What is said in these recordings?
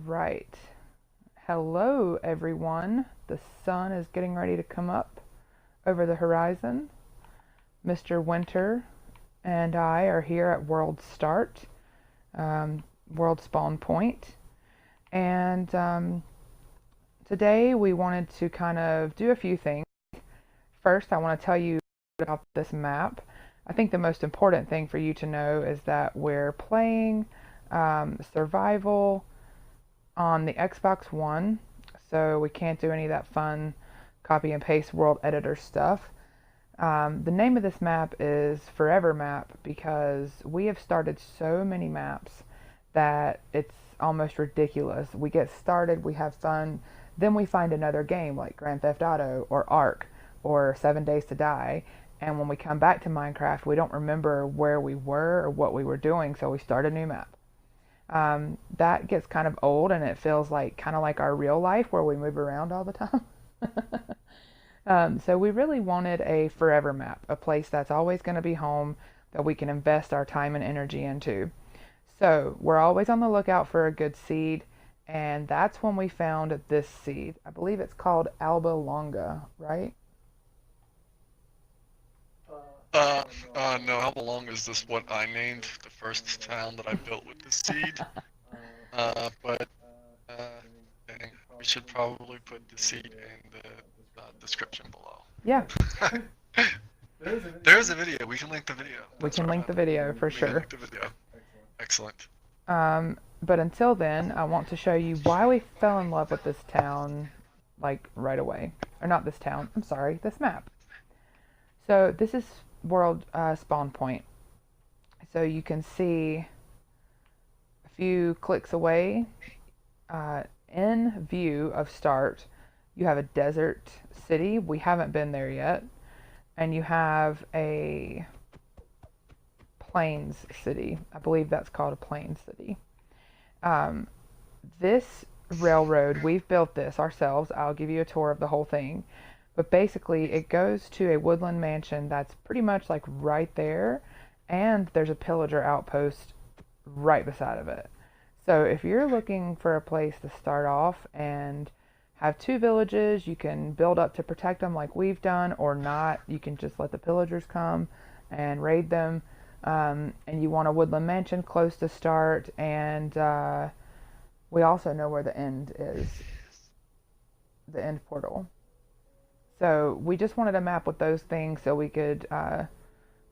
right. Hello, everyone. The sun is getting ready to come up over the horizon. Mr. Winter and I are here at World Start, World Spawn Point. And today we wanted to kind of do a few things. First, I want to tell you about this map. I think the most important thing for you to know is that we're playing survival on the Xbox One, so we can't do any of that fun copy and paste world editor stuff. The name of this map is Forever Map because we have started so many maps that it's almost ridiculous. We get started, we have fun, then we find another game like Grand Theft Auto or Ark or 7 Days to Die, and when we come back to Minecraft, we don't remember where we were or what we were doing, so we start a new map. That gets kind of old and it feels like kind of like our real life where we move around all the time. So we really wanted a forever map, a place that's always going to be home that we can invest our time and energy into. So we're always on the lookout for a good seed, and that's when we found this seed. I believe it's called Alba Longa, right? No, how long is this what I named the first town that I built with the seed? But, dang, we should probably put the seed in the description below. Yeah, There's a video. We can link the video. we That's can link right. the video for We can sure. link the video. Excellent. But until then, I want to show you why we fell in love with this town, like right away. Or not this town, I'm sorry, this map. So this is World Spawn Point. So you can see a few clicks away, in view of start, you have a desert city. We haven't been there yet. And you have a plains city. I believe that's called a plains city. Um, this railroad, we've built this ourselves. I'll give you a tour of the whole thing. But basically, it goes to a woodland mansion that's pretty much like right there. And there's a pillager outpost right beside of it. So if you're looking for a place to start off and have two villages, you can build up to protect them like we've done, or not. You can just let the pillagers come and raid them. And you want a woodland mansion close to start, and we also know where the end is, the end portal. So we just wanted a map with those things so we could kind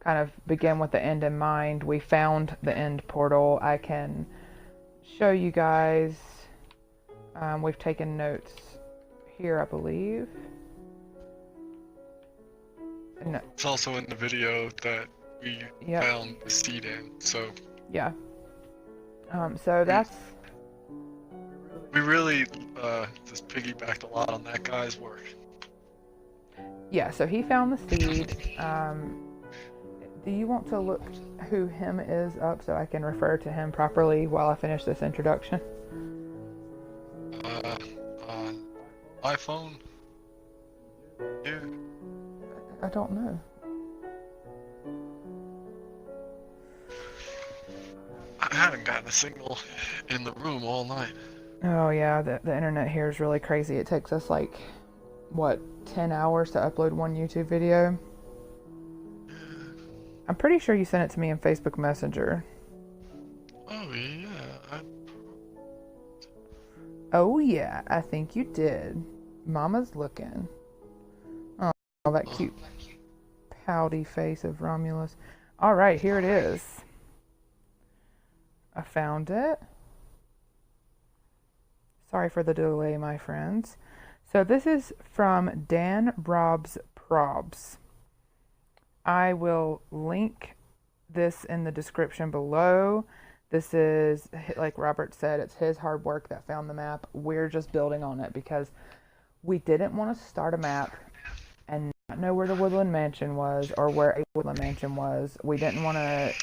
of begin with the end in mind. We found the end portal. I can show you guys. We've taken notes here, I believe. No. It's also in the video that we Yep. found the seed in. So Yeah. So that's. we really just piggybacked a lot on that guy's work. Yeah, so he found the seed. Do you want to look who him is up so I can refer to him properly while I finish this introduction? On iPhone. Yeah. I don't know. I haven't gotten a signal in the room all night. Oh yeah, the internet here is really crazy. It takes us like, what, 10 hours to upload one YouTube video? I'm pretty sure you sent it to me in Facebook Messenger. Oh yeah. Oh yeah, I think you did. Mama's looking. Oh, that cute pouty face of Romulus. Alright, here it is. I found it. Sorry for the delay, my friends. So this is from Dan Robs Probs. I will link this in the description below. This is, like Robert said, it's his hard work that found the map. We're just building on it because we didn't want to start a map and not know where the Woodland Mansion was or where a Woodland Mansion was. We didn't want to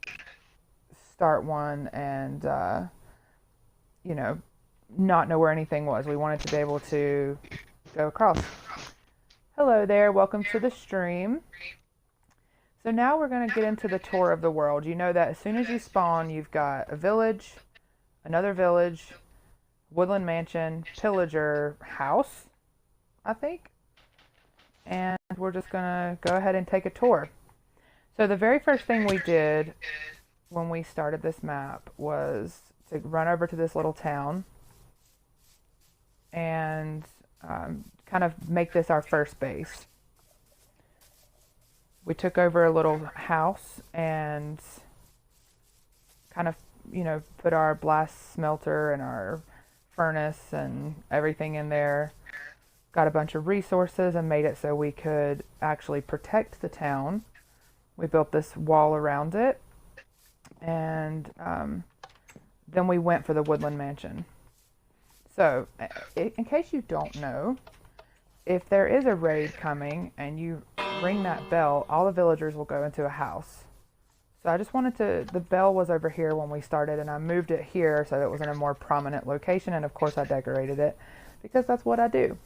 start one and, not know where anything was. We wanted to be able to go across. Hello there, welcome to the stream. So now we're going to get into the tour of the world. You know that as soon as you spawn, you've got a village, another village, Woodland Mansion Pillager house, I think. And we're just gonna go ahead and take a tour. So the very first thing we did when we started this map was to run over to this little town and kind of make this our first base. We took over a little house and kind of, put our blast smelter and our furnace and everything in there. Got a bunch of resources and made it so we could actually protect the town. We built this wall around it, and then we went for the Woodland Mansion. So, in case you don't know, if there is a raid coming and you ring that bell, all the villagers will go into a house. So I just wanted to, the bell was over here when we started, and I moved it here so it was in a more prominent location, and of course I decorated it because that's what I do.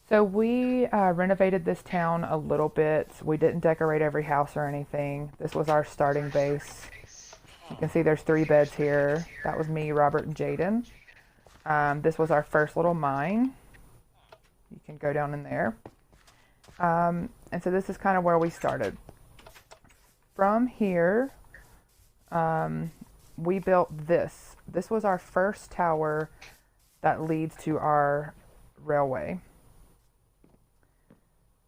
So we renovated this town a little bit. We didn't decorate every house or anything. This was our starting base. You can see there's 3 beds here. That was me, Robert, and Jaden. This was our first little mine. You can go down in there. And so this is kind of where we started. From here, we built this. This was our first tower that leads to our railway.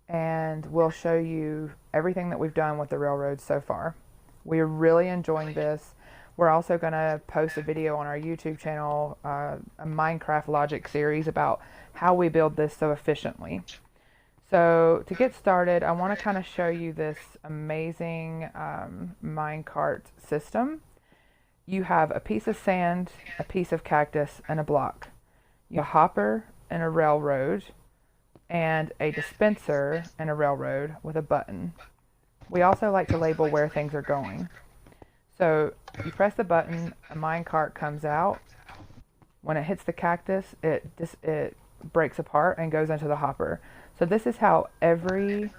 And we'll show you everything that we've done with the railroad so far. We're really enjoying this. We're also going to post a video on our YouTube channel, a Minecraft logic series about how we build this so efficiently. So to get started, I want to kind of show you this amazing minecart system. You have a piece of sand, a piece of cactus, and a block. You have a hopper and a railroad, and a dispenser and a railroad with a button. We also like to label where things are going. So you press the button, a minecart comes out. When it hits the cactus, it breaks apart and goes into the hopper. So this is how every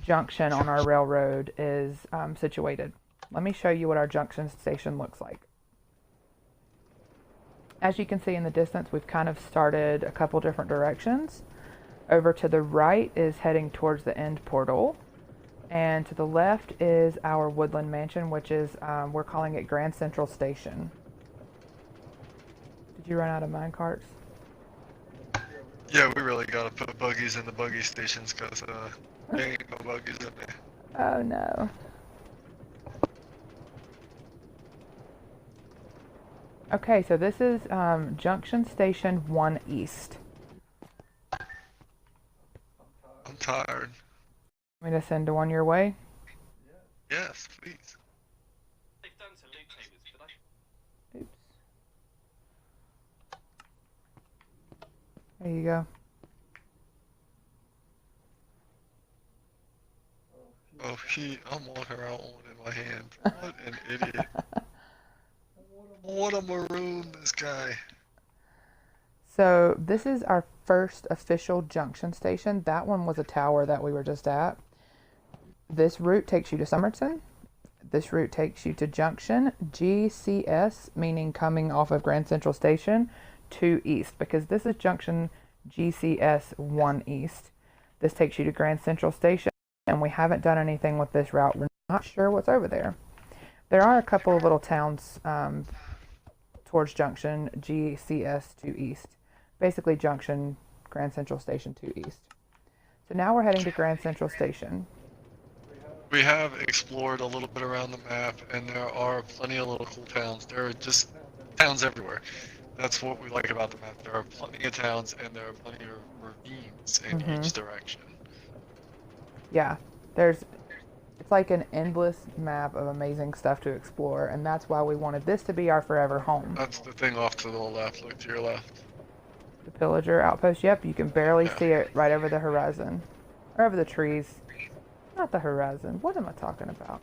junction on our railroad is situated. Let me show you what our junction station looks like. As you can see in the distance, we've kind of started a couple different directions. Over to the right is heading towards the end portal. And to the left is our Woodland Mansion, which is, we're calling it Grand Central Station. Did you run out of minecarts? Yeah, we really gotta put buggies in the buggy stations because there ain't no buggies in there. Oh no. Okay, so this is Junction Station 1 East. I'm tired. Want me to send one your way? Yes, please. Oops. There you go. Oh, I'm on her, I want it in my hand. What an idiot. What a maroon, this guy. So this is our first official junction station. That one was a tower that we were just at. This route takes you to Somerton. This route takes you to Junction GCS, meaning coming off of Grand Central Station, 2 East, because this is Junction GCS 1 East. This takes you to Grand Central Station, and we haven't done anything with this route. We're not sure what's over there. There are a couple of little towns towards Junction GCS 2 East. Basically Junction Grand Central Station 2 East. So now we're heading to Grand Central Station. We have explored a little bit around the map, and there are plenty of little cool towns. There are just towns everywhere. That's what we like about the map. There are plenty of towns, and there are plenty of ravines in each direction. Yeah, it's like an endless map of amazing stuff to explore, and that's why we wanted this to be our forever home. That's the thing off to the left. Look to your left. The Pillager Outpost, yep, you can barely see it right over the horizon. Or over the trees. Not the horizon. What am I talking about?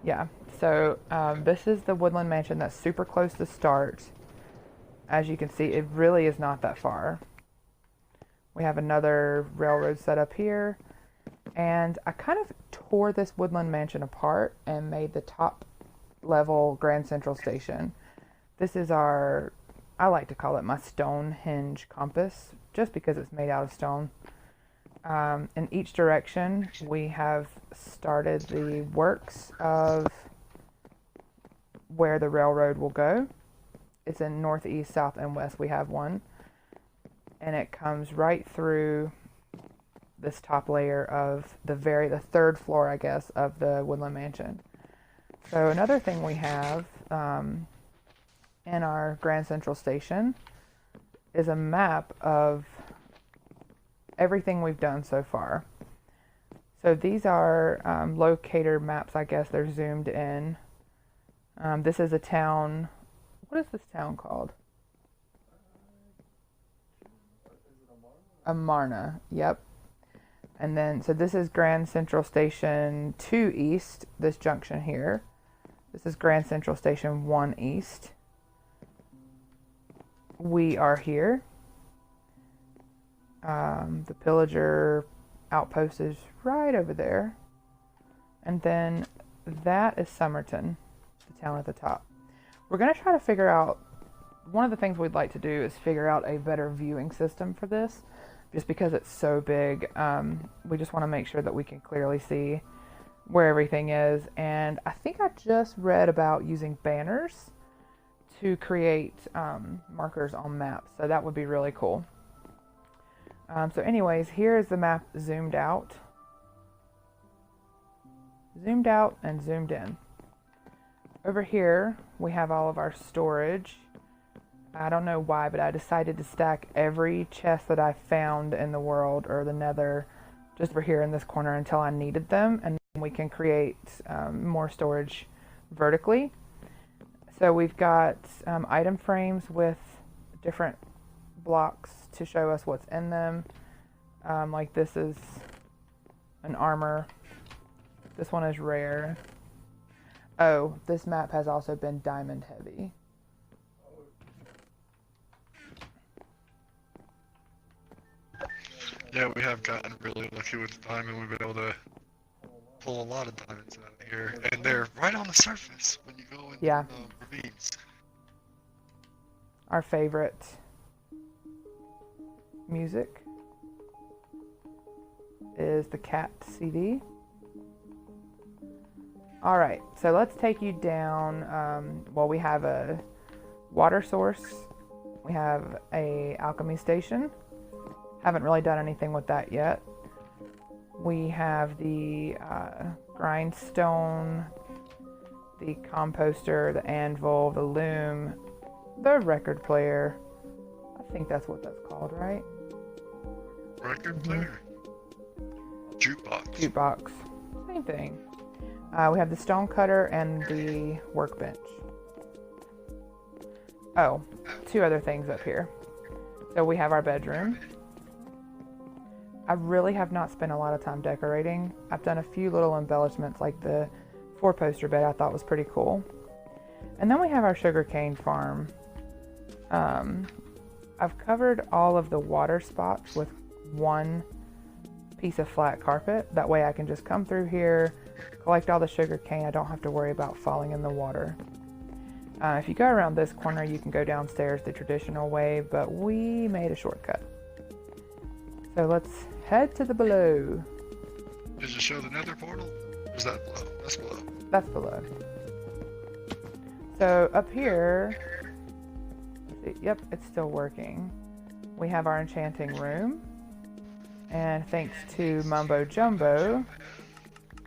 Yeah, so this is the Woodland Mansion that's super close to start. As you can see, it really is not that far. We have another railroad set up here. And I kind of tore this Woodland Mansion apart and made the top level Grand Central Station. This is our I like to call it my Stonehenge compass, just because it's made out of stone. In each direction, we have started the works of where the railroad will go. It's in northeast, south, and west. We have one, and it comes right through this top layer of the third floor, I guess, of the Woodland Mansion. So another thing we have in our Grand Central Station is a map of everything we've done so far. So these are locator maps, I guess. They're zoomed in. This is a town. What is this town called? Amarna. Yep. And then, so this is Grand Central Station 2 East, this junction here. This is Grand Central Station 1 East. We are here. The Pillager outpost is right over there. And then that is Somerton, the town at the top. We're going to try to figure out, one of the things we'd like to do is figure out a better viewing system for this, just because it's so big. We just want to make sure that we can clearly see where everything is. And I think I just read about using banners to create markers on maps, so that would be really cool. So anyways, here is the map zoomed out. Zoomed out and zoomed in. Over here, we have all of our storage. I don't know why, but I decided to stack every chest that I found in the world, or the nether, just over here in this corner until I needed them, and then we can create more storage vertically. So we've got item frames with different blocks to show us what's in them. Like this is an armor. This one is rare. Oh, this map has also been diamond heavy. Yeah, we have gotten really lucky with diamond. We've been able to pull a lot of diamonds out of here, and they're right on the surface when you go into the ravines. Our favorite music is the Cat CD. Alright, so let's take you down. Well, we have a water source. We have a alchemy station. Haven't really done anything with that yet. We have the grindstone, the composter, the anvil, the loom, the record player. I think that's what that's called, right? Record player? Jukebox. Jukebox. Same thing. We have the stone cutter and the workbench. Oh, two other things up here. So we have our bedroom. I really have not spent a lot of time decorating. I've done a few little embellishments, like the 4-poster bed I thought was pretty cool. And then we have our sugarcane farm. I've covered all of the water spots with one piece of flat carpet. That way I can just come through here, collect all the sugarcane. I don't have to worry about falling in the water. If you go around this corner, you can go downstairs the traditional way, but we made a shortcut. So let's head to the below. Does it show the nether portal? Or is that below? That's below. That's below. So up here, let's see, yep, it's still working. We have our enchanting room. And thanks to Mumbo Jumbo,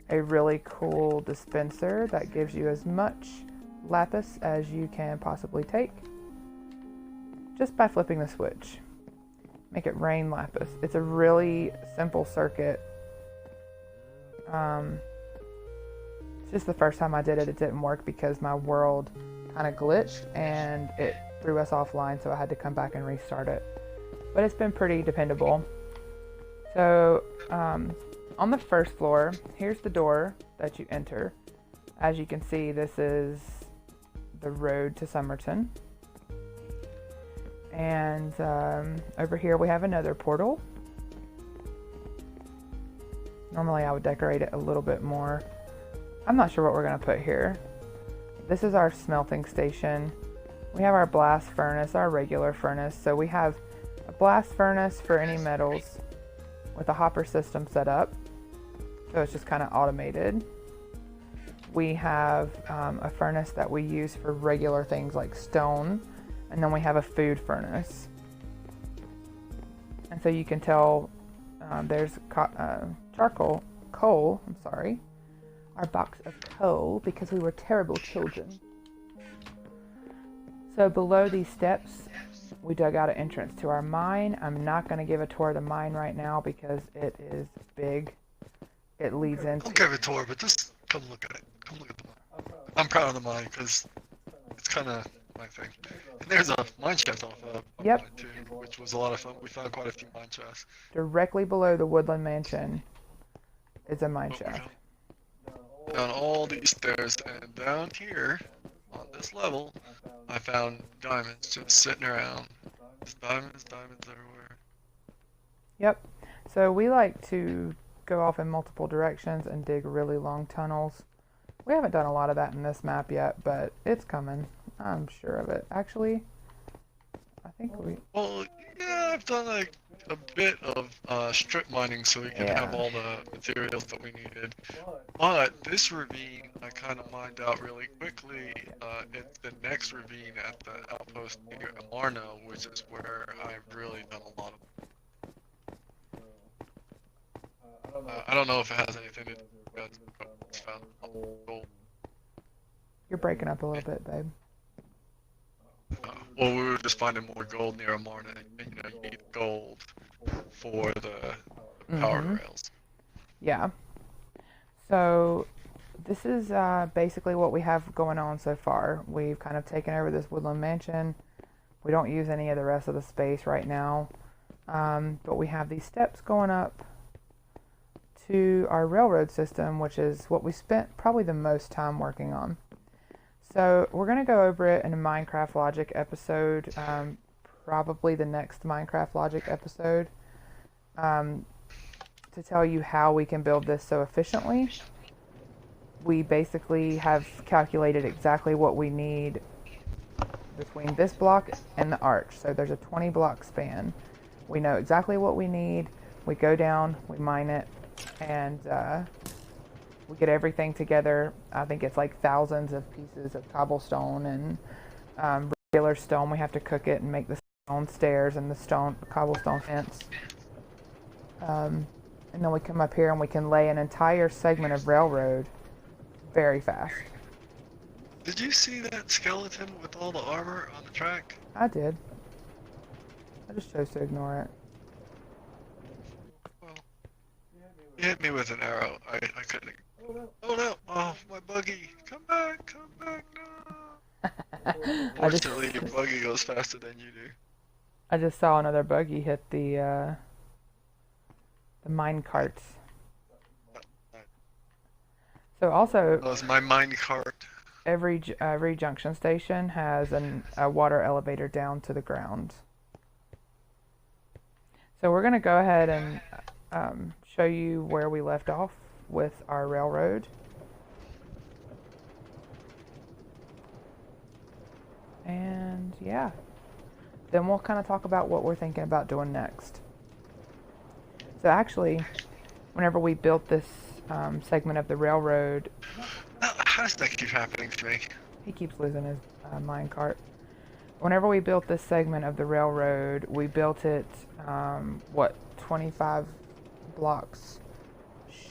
a really cool dispenser that gives you as much lapis as you can possibly take, just by flipping the switch. Make it rain lapis. It's a really simple circuit. It's just the first time I did it, it didn't work because my world kind of glitched and it threw us offline, so I had to come back and restart it. But it's been pretty dependable. So on the first floor, here's the door that you enter. As you can see, this is the road to Somerton. And over here we have another portal. Normally I would decorate it a little bit more. I'm not sure what we're going to put here. This is our smelting station. We have our blast furnace, our regular furnace. So we have a blast furnace for any metals with a hopper system set up. So it's just kind of automated. We have a furnace that we use for regular things like stone. And then we have a food furnace. And so you can tell there's coal, I'm sorry. Our box of coal because we were terrible children. So below these steps, we dug out an entrance to our mine. I'm not going to give a tour of the mine right now because it is big. It leads into... Don't give a tour, but just come look at it. Come look at the mine. I'm proud of the mine because it's kind of my thing. And there's a mine shaft off of Yep. mine too, which was a lot of fun. We found quite a few mine shafts. Directly below the Woodland Mansion is a mine shaft. Down all these stairs and down here on this level, I found diamonds just sitting around. Just diamonds everywhere. Yep. So we like to go off in multiple directions and dig really long tunnels. We haven't done a lot of that in this map yet, but it's coming. I'm sure of it. Actually, I think we... Well, yeah, I've done like a bit of strip mining so we can have all the materials that we needed. But this ravine, I kind of mined out really quickly. It's the next ravine at the outpost near Amarno, which is where I've really done a lot of. I don't know if it has anything to do with found gold. You're breaking up a little bit, babe. Well, we were just finding more gold near Amarna, and you know, you need gold for the power rails. Yeah. So this is basically what we have going on so far. We've kind of taken over this Woodland Mansion. We don't use any of the rest of the space right now, but we have these steps going up to our railroad system, which is what we spent probably the most time working on. So we're going to go over it in a Minecraft Logic episode, probably the next Minecraft Logic episode, to tell you how we can build this so efficiently. We basically have calculated exactly what we need between this block and the arch. So there's a 20 block span. We know exactly what we need. We go down, we mine it, and we get everything together. I think it's like thousands of pieces of cobblestone and regular stone. We have to cook it and make the stone stairs and the cobblestone fence. And then we come up here and we can lay an entire segment of railroad very fast. Did you see that skeleton with all the armor on the track? I did. I just chose to ignore it. Well, he hit me with an arrow. I couldn't. Oh no! Oh, my buggy! Come back! No! Fortunately, your buggy goes faster than you do. I just saw another buggy hit the mine carts. So also, that was my mine cart. Every junction station has a water elevator down to the ground. So we're going to go ahead and show you where we left off with our railroad. And yeah, then we'll kind of talk about what we're thinking about doing next. So actually, whenever we built this segment of the railroad... How does that keep happening to me? He keeps losing his minecart. Whenever we built this segment of the railroad, we built it, 25 blocks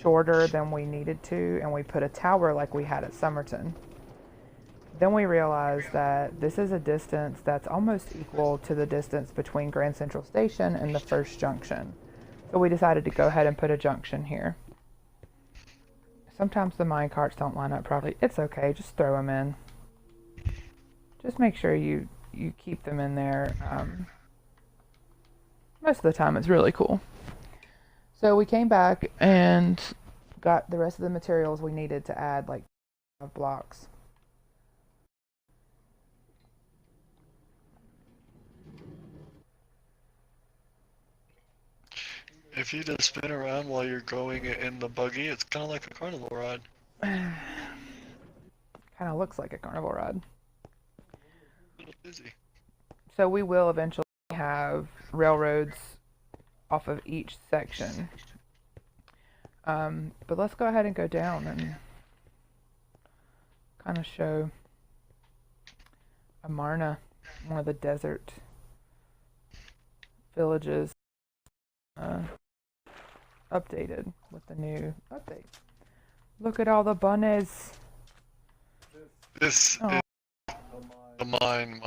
shorter than we needed to, and we put a tower like we had at Somerton. Then we realized that this is a distance that's almost equal to the distance between Grand Central Station and the first junction. So we decided to go ahead and put a junction here. Sometimes the minecarts don't line up properly. It's okay, just throw them in. Just make sure you keep them in there. Most of the time it's really cool. So we came back and got the rest of the materials we needed to add, like 5 blocks. If you just spin around while you're going in the buggy, it's kind of like a carnival ride. Kind of looks like a carnival ride. busy. So we will eventually have railroads off of each section. But let's go ahead and go down and kind of show Amarna, one of the desert villages, updated with the new update. Look at all the bunnies. This Oh, is the mine,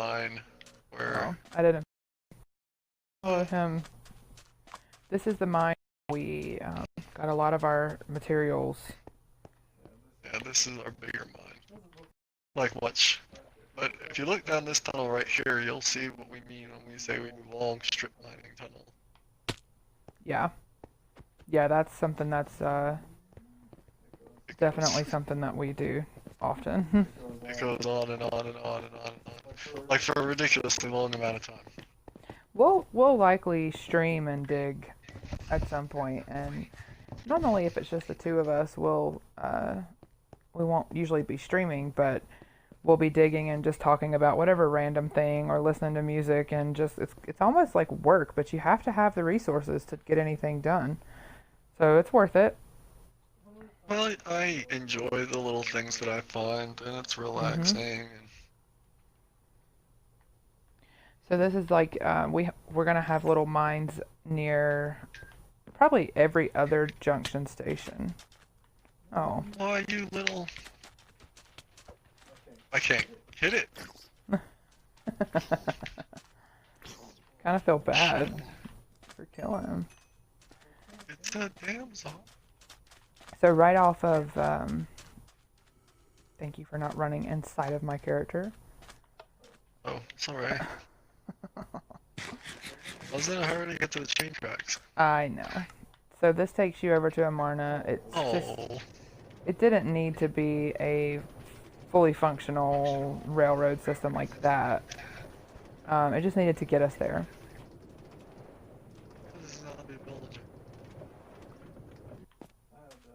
where I didn't follow him. This is the mine we got a lot of our materials. yeah, this is our bigger mine. Like watch. But if you look down this tunnel right here, you'll see what we mean when we say we do long strip mining tunnel. Yeah. Yeah, that's something that's definitely something that we do often. It goes on and on and on and on and on. Like for a ridiculously long amount of time. We'll likely stream and dig at some point, and normally if it's just the two of us, we won't usually be streaming, but we'll be digging and just talking about whatever random thing or listening to music, and just it's almost like work, but you have to have the resources to get anything done. So it's worth it. Well, I enjoy the little things that I find, and it's relaxing. And So this is like we're gonna have little mines near probably every other junction station. Oh. why you little? I can't hit it. Kind of feel bad for killing him. It's a damsel. So right off of, thank you for not running inside of my character. Oh, it's alright. I was in a hurry to get to the train tracks. I know. So this takes you over to Amarna. It didn't need to be a fully functional railroad system like that. It just needed to get us there. This is not a villager.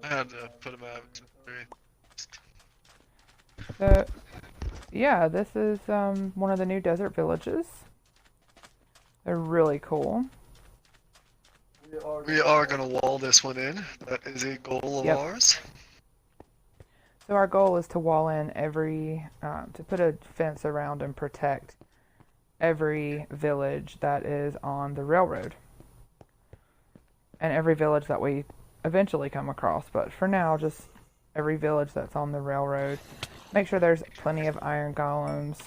I had to put him out. So, yeah, this is one of the new desert villages. They're really cool. We are gonna wall this one in. That is a goal of ours. So our goal is to wall in to put a fence around and protect every village that is on the railroad. And every village that we eventually come across. But for now, just every village that's on the railroad. Make sure there's plenty of iron golems.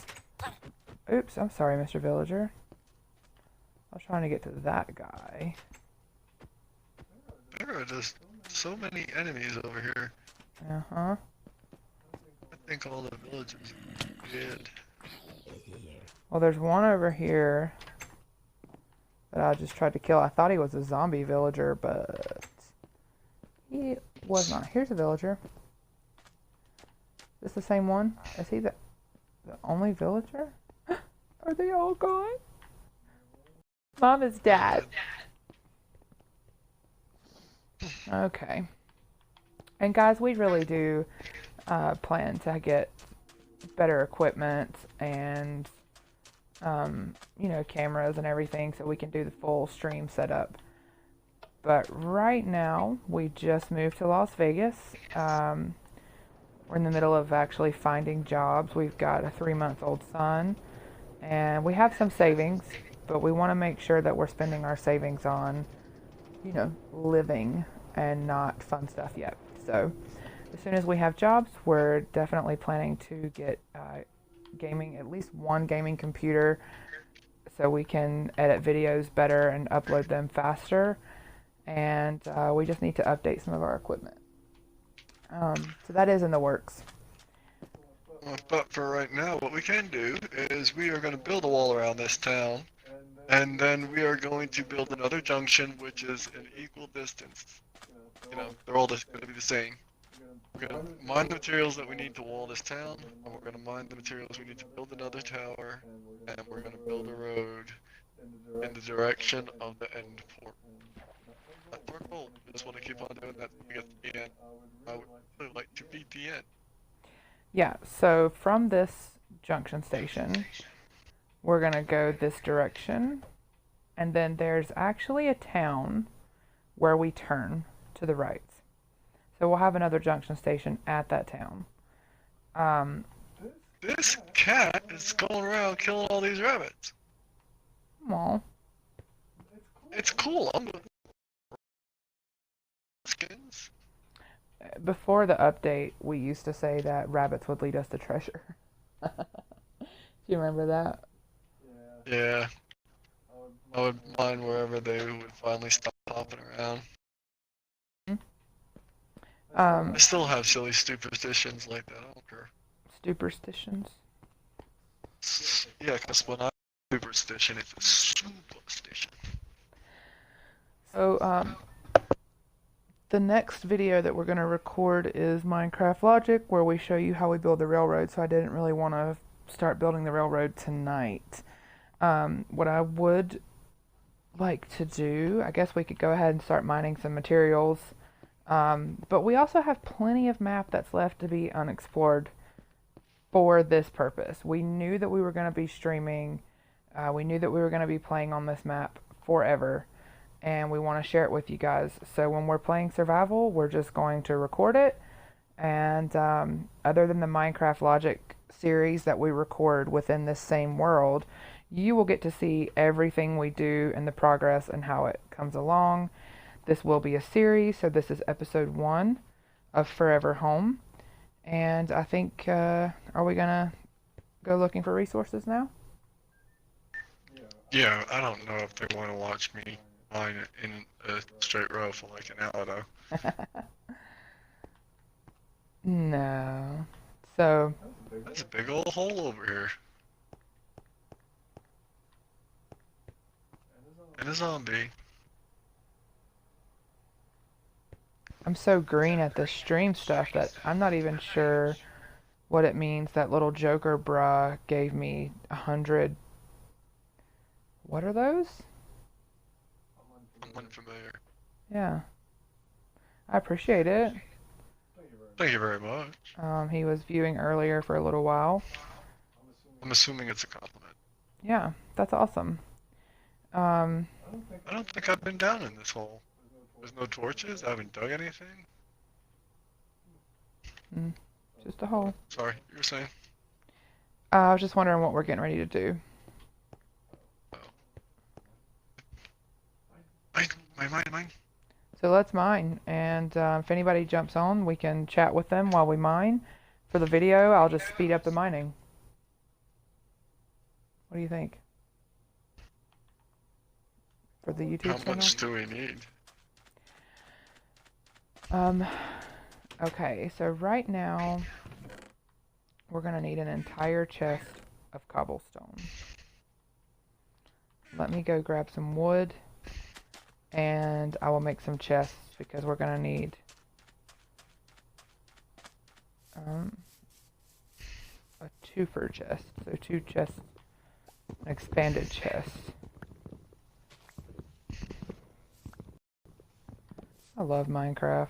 Oops, I'm sorry, Mr. Villager. I was trying to get to that guy. There are just so many enemies over here. Uh-huh. I think all the villagers are dead. Well, there's one over here that I just tried to kill. I thought he was a zombie villager, but he was not. Here's a villager. Is this the same one? Is he the only villager? Are they all gone? Mom is dad. Okay. And guys, we really do plan to get better equipment and cameras and everything so we can do the full stream setup. But right now, we just moved to Las Vegas. We're in the middle of actually finding jobs. We've got a 3-month-old son, and we have some savings, but we want to make sure that we're spending our savings on, living and not fun stuff yet. So as soon as we have jobs, we're definitely planning to get gaming, at least one gaming computer, so we can edit videos better and upload them faster. And we just need to update some of our equipment. So that is in the works. But for right now, what we can do is we are going to build a wall around this town, and then we are going to build another junction, which is an equal distance. They're all just going to be the same. We're going to mine the materials that we need to wall this town, and we're going to mine the materials we need to build another tower, and we're going to build a road in the direction of the end port. That's our goal. We just want to keep on doing that until we get to the end. I would really like to beat the end. Yeah, so from this junction station, we're gonna go this direction, and then there's actually a town where we turn to the right. So we'll have another junction station at that town. This cat is going around killing all these rabbits. Well, It's cool. I'm with skins. before the update, we used to say that rabbits would lead us to treasure. Do you remember that? Yeah. I would mine wherever they would finally stop hopping around. I still have silly superstitions like that. I don't care. Superstitions. Yeah, because when I superstition, it's a superstition. So, the next video that we're going to record is Minecraft Logic, where we show you how we build the railroad, so I didn't really want to start building the railroad tonight. What I would like to do, I guess we could go ahead and start mining some materials, but we also have plenty of map that's left to be unexplored for this purpose. We knew that we were going to be streaming, we knew that we were going to be playing on this map forever, and we want to share it with you guys. So when we're playing survival, we're just going to record it, and other than the Minecraft Logic series that we record within this same world, you will get to see everything we do and the progress and how it comes along. This will be a series, so this is episode 1 of Forever Home. And I think, are we gonna go looking for resources now? Yeah, I don't know if they want to watch me mine in a straight row for like an hour though. No. So, That's a big old hole over here. And a zombie. I'm so green at the stream stuff that I'm not even sure what it means that little Joker bruh gave me 100. What are those? I'm unfamiliar. Yeah. I appreciate it. Thank you very much. He was viewing earlier for a little while. I'm assuming it's a compliment. Yeah, that's awesome. I don't think I've been down in this hole. There's no torches? I haven't dug anything? Just a hole. Sorry, you were saying? I was just wondering what we're getting ready to do. Mine. So let's mine, and if anybody jumps on, we can chat with them while we mine. For the video, I'll just speed up the mining. What do you think? For the YouTube channel? How much do we need? Okay, so right now, we're gonna need an entire chest of cobblestone. Let me go grab some wood, and I will make some chests because we're gonna need a twofer chest, so 2 chests, an expanded chest. I love Minecraft.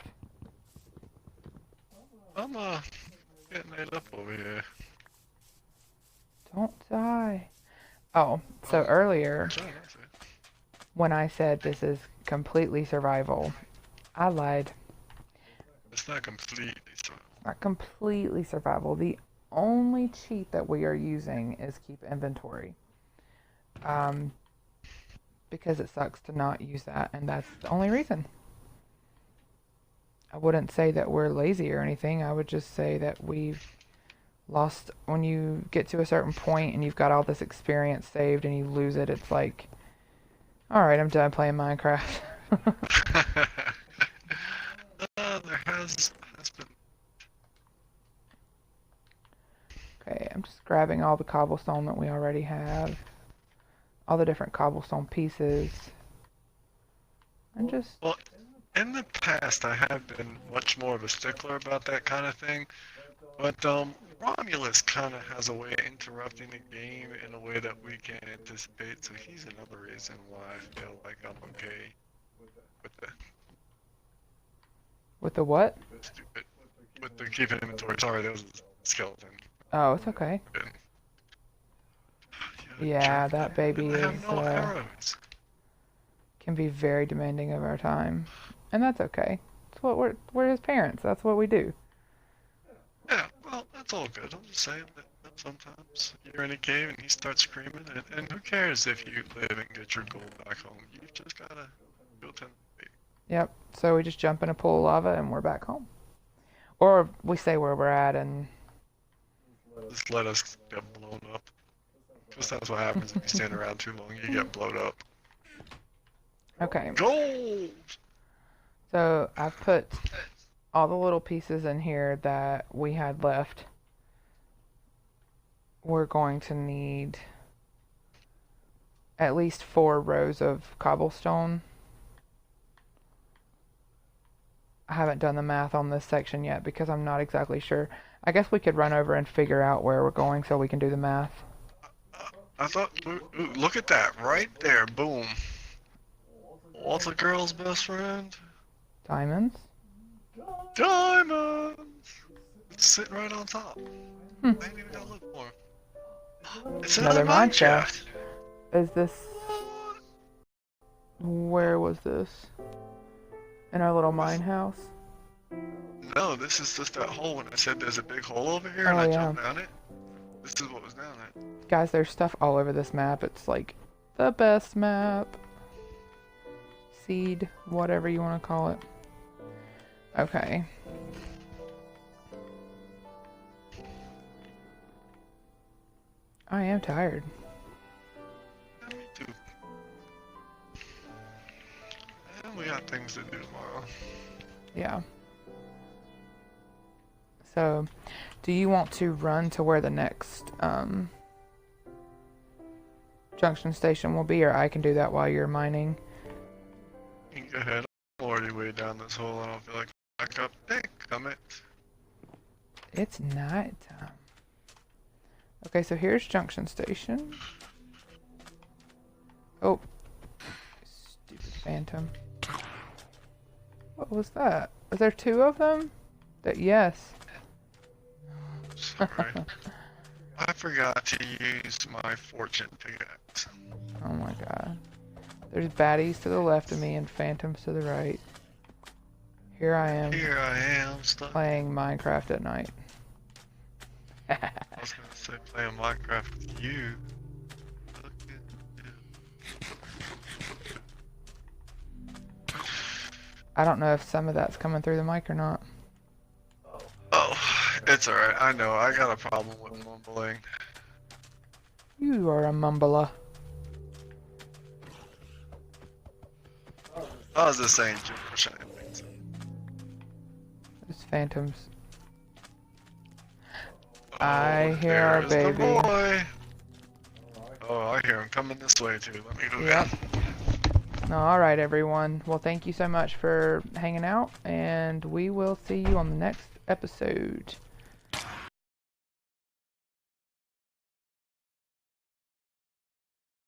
I'm getting it up over here. Don't die. Oh, so earlier, when I said this is completely survival, I lied. It's not completely survival. Not completely survival. The only cheat that we are using is keep inventory. Because it sucks to not use that, and that's the only reason. I wouldn't say that we're lazy or anything. I would just say that we've lost. When you get to a certain point and you've got all this experience saved and you lose it, it's like, alright, I'm done playing Minecraft. There has been. Okay, I'm just grabbing all the cobblestone that we already have. All the different cobblestone pieces. And just... Well, in the past, I have been much more of a stickler about that kind of thing, but Romulus kind of has a way of interrupting the game in a way that we can't anticipate, so he's another reason why I feel like I'm okay with the... With the what? Stupid. With the keeping inventory. Sorry, that was a skeleton. Oh, it's okay. Yeah, Yeah, jerk. that baby And I is have no arrows. can be very demanding of our time, and that's okay. It's what we're his parents. That's what we do. Yeah, well, that's all good. I'm just saying that sometimes you're in a cave and he starts screaming, and who cares if you live and get your gold back home? You've just gotta go tend to be. Yep. So we just jump in a pool of lava and we're back home, or we say where we're at and. Just let us get blown up. Because that's what happens if you stand around too long, you get blown up. Okay. Gold! So I've put all the little pieces in here that we had left. We're going to need at least 4 rows of cobblestone. I haven't done the math on this section yet because I'm not exactly sure. I guess we could run over and figure out where we're going so we can do the math. I thought, ooh, look at that, right there, boom. What's a girl's best friend? Diamonds? Diamonds! It's sitting right on top. Hmm. I ain't even gotta look for him. It's Another another mine shaft. shaft. Is this... Where was this? In our little mine house? No, this is just that hole when I said there's a big hole over here and Oh, I yeah. jumped down it. This is what was down there. Guys, there's stuff all over this map. It's like the best map. Seed, whatever you want to call it. Okay. I am tired. Yeah, me too. And we got things to do tomorrow. Yeah. So, do you want to run to where the next junction station will be, or I can do that while you're mining? You can go ahead. I'm already way down this hole. I don't feel like back up. Hey, come it. It's night time. Okay, so here's junction station. Oh, stupid phantom. What was that? Is there 2 of them? Yes. Sorry. I forgot to use my fortune pickaxe. Oh my god. There's baddies to the left of me and phantoms to the right. Here I am Here I am, stuck. playing Minecraft at night. I was gonna say playing Minecraft with you. Look at you. I don't know if some of that's coming through the mic or not. Oh, it's alright. I know. I got a problem with mumbling. You are a mumbler. I was just saying gibberish. I didn't think so. There's phantoms. Oh, I hear our there's the baby. boy. Oh, I hear him coming this way too. Let me go Yep. down. Alright, everyone. Well, thank you so much for hanging out, and we will see you on the next episode.